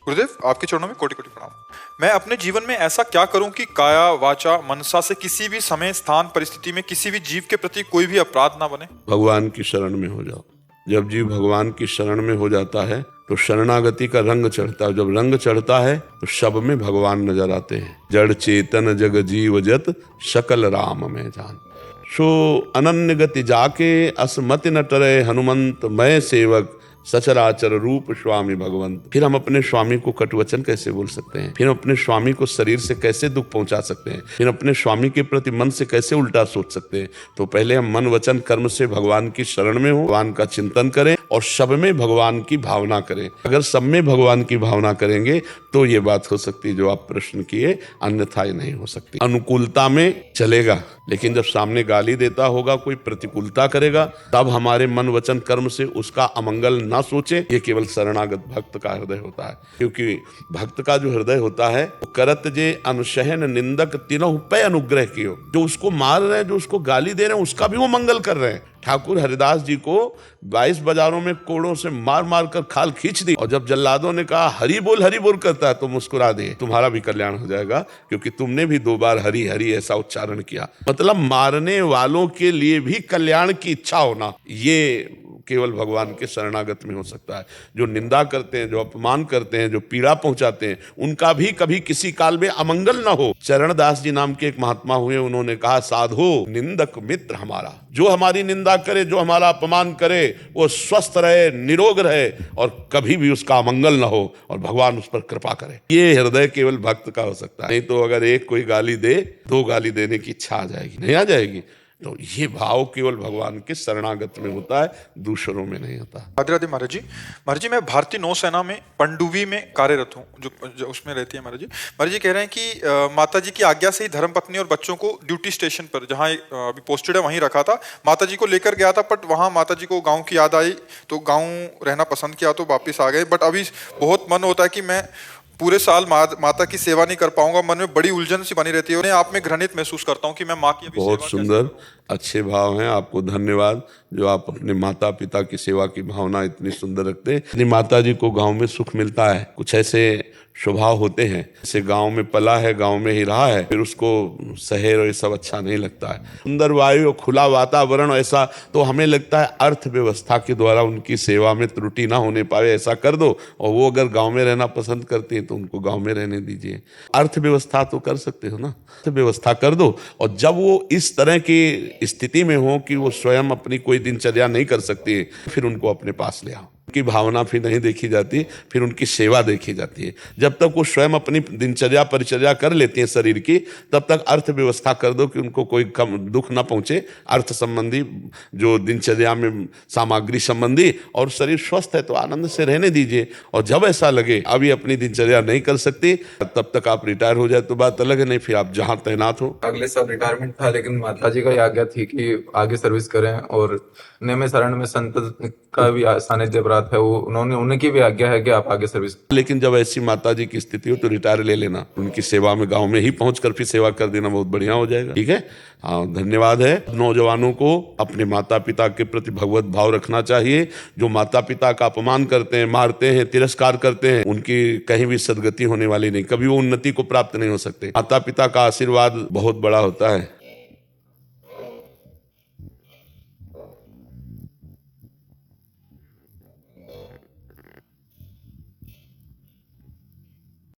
गुरुदेव, आपके चरणों में कोटि कोटि प्रणाम। मैं अपने जीवन में ऐसा क्या करूं कि काया वाचा मनसा से किसी भी समय स्थान परिस्थिति में किसी भी जीव के प्रति कोई भी अपराध ना बने। भगवान की शरण में हो जाओ। जब जीव भगवान की शरण में हो जाता है तो शरणागति का रंग चढ़ता है। जब रंग चढ़ता है तो शब में भगवान नजर आते हैं। जड़ चेतन जग जीव जत सकल राम में जान। सो अनन्य गति जाके असमति न टरे हनुमंत मैं सेवक सचराचर रूप स्वामी भगवंत। फिर हम अपने स्वामी को कटुवचन कैसे बोल सकते हैं? फिर अपने स्वामी को शरीर से कैसे दुख पहुंचा सकते हैं? फिर अपने स्वामी के प्रति मन से कैसे उल्टा सोच सकते हैं? तो पहले हम मन वचन कर्म से भगवान की शरण में हो, भगवान का चिंतन करें और सब में भगवान की भावना करें। अगर सब में भगवान की भावना करेंगे तो ये बात हो सकती है जो आप प्रश्न किए, अन्यथा ये नहीं हो सकती। अनुकूलता में चलेगा, लेकिन जब सामने गाली देता होगा, कोई प्रतिकूलता करेगा, तब हमारे मन वचन कर्म से उसका अमंगल ना सोचे। ये केवल शरणागत भक्त का हृदय होता है, क्योंकि भक्त का जो हृदय होता है वो करत जे अनुशहन निंदक तीनों पे अनुग्रह कियो। जो उसको मार रहे हैं, जो उसको गाली दे रहे हैं, उसका भी वो मंगल कर रहे हैं। ठाकुर हरिदास जी को 22 बाजारों में कोड़ों से मार मार कर खाल खींच दी, और जब जल्लादों ने कहा हरि बोल करता है तो मुस्कुरा दिए, तुम्हारा भी कल्याण हो जाएगा क्योंकि तुमने भी 2 बार हरि हरि ऐसा उच्चारण किया। मतलब मारने वालों के लिए भी कल्याण की इच्छा होना, ये केवल भगवान के शरणागत में हो सकता है। जो निंदा करते हैं, जो अपमान करते हैं, जो पीड़ा पहुंचाते हैं, उनका भी कभी किसी काल में अमंगल ना हो। चरणदास जी नाम के एक महात्मा हुए, उन्होंने कहा साधो निंदक मित्र हमारा। जो हमारी निंदा करे, जो हमारा अपमान करे, वो स्वस्थ रहे, निरोग रहे और कभी भी उसका अमंगल ना हो और भगवान उस पर कृपा करे। ये हृदय केवल भक्त का हो सकता है। नहीं तो अगर एक कोई गाली दे, 2 गाली देने की इच्छा आ जाएगी, नहीं आ जाएगी। तो ये भाव केवल भगवान के शरणागत में होता है, दूसरों में नहीं होता। राधे राधे महाराज जी। महाराज जी, मैं भारतीय नौसेना में पनडुब्बी में कार्यरत हूँ, जो उसमें रहती है महाराज जी। महाराज जी कह रहे हैं कि माता जी की आज्ञा से ही धर्मपत्नी और बच्चों को ड्यूटी स्टेशन पर, जहाँ अभी पोस्टेड है, वहीं रखा था। माता जी को लेकर गया था, बट वहाँ माता जी को गाँव की याद आई तो गाँव रहना पसंद किया तो वापिस आ गए। बट अभी बहुत मन होता है कि मैं पूरे साल माता की सेवा नहीं कर पाऊंगा। मन में बड़ी उलझन सी बनी रहती है, उन्हें आप में घृणित महसूस करता हूँ कि मैं माँ की अभी बहुत सेवा सुंदर, अच्छे भाव हैं। आपको धन्यवाद जो आप अपने माता पिता की सेवा की भावना इतनी सुंदर रखते हैं। अपनी माता जी को गांव में सुख मिलता है। कुछ ऐसे स्वभाव होते हैं, जैसे गांव में पला है, गांव में ही रहा है, फिर उसको शहर और ये सब अच्छा नहीं लगता है। सुंदर वायु, खुला वातावरण, ऐसा तो हमें लगता है अर्थव्यवस्था के द्वारा उनकी सेवा में त्रुटि ना होने पाए, ऐसा कर दो। और वो अगर गांव में रहना पसंद करती है तो उनको गांव में रहने दीजिए। अर्थव्यवस्था तो कर सकते हो ना, अर्थव्यवस्था कर दो। और जब वो इस तरह की स्थिति में हो कि वो स्वयं अपनी कोई दिनचर्या नहीं कर सकती, फिर उनको अपने पास ले आओ। उनकी भावना फिर नहीं देखी जाती, फिर उनकी सेवा देखी जाती है। जब तक वो स्वयं अपनी दिनचर्या परिचर्या कर लेती हैं शरीर की, तब तक अर्थव्यवस्था कर दो कि उनको कोई कम दुख ना पहुंचे, अर्थ संबंधी, जो दिनचर्या में सामग्री संबंधी, और शरीर स्वस्थ है तो आनंद से रहने दीजिए। और जब ऐसा लगे अभी अपनी दिनचर्या नहीं कर सकती, तब तक आप रिटायर हो जाए तो बात अलग है, नहीं फिर आप जहां तैनात हो। अगले साल रिटायरमेंट था, लेकिन माता जी का आज्ञा थी कि आगे सर्विस करें, और नियम शरण में संत का भी सानिध्य प्राप्त है, वो उनकी भी आज्ञा है कि आप आगे सर्विस। लेकिन जब ऐसी माता जी की स्थिति हो तो रिटायर ले लेना, उनकी सेवा में गांव में ही पहुंचकर फिर सेवा कर देना, बहुत बढ़िया हो जाएगा। ठीक है, हाँ, धन्यवाद है। नौजवानों को अपने माता पिता के प्रति भगवत भाव रखना चाहिए। जो माता पिता का अपमान करते हैं, मारते हैं, तिरस्कार करते हैं, उनकी कहीं भी सदगति होने वाली नहीं, कभी वो उन्नति को प्राप्त नहीं हो सकते। माता पिता का आशीर्वाद बहुत बड़ा होता है।